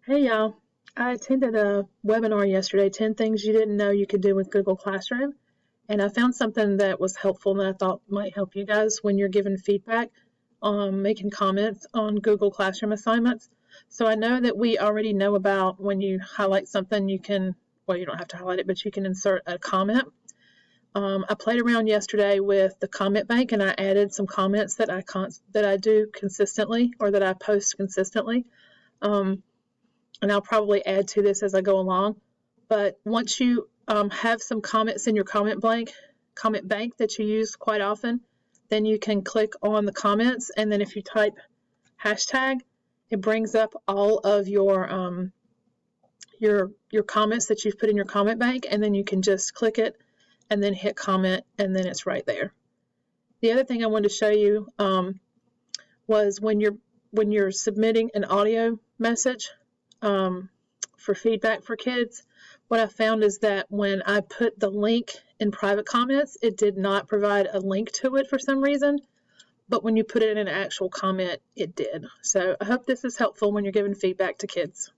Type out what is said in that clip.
Hey y'all, I attended a webinar yesterday, 10 things you didn't know you could do with Google Classroom, and I found something that was helpful and that I thought might help you guys when you're giving feedback on making comments on Google Classroom assignments. So I know that we already know about when you highlight something, you can, well, you don't have to highlight it, but you can insert a comment. I played around yesterday with the comment bank and I added some comments that I do consistently or that I post consistently. And I'll probably add to this as I go along. But once you have some comments in your comment bank that you use quite often, then you can click on the comments, and then if you type hashtag, it brings up all of your comments that you've put in your comment bank, and then you can just click it and then hit comment, and then it's right there. The other thing I wanted to show you was when you're submitting an audio message for feedback for kids, what I found is that when I put the link in private comments, it did not provide a link to it for some reason, but when you put it in an actual comment, it did. So I hope this is helpful when you're giving feedback to kids.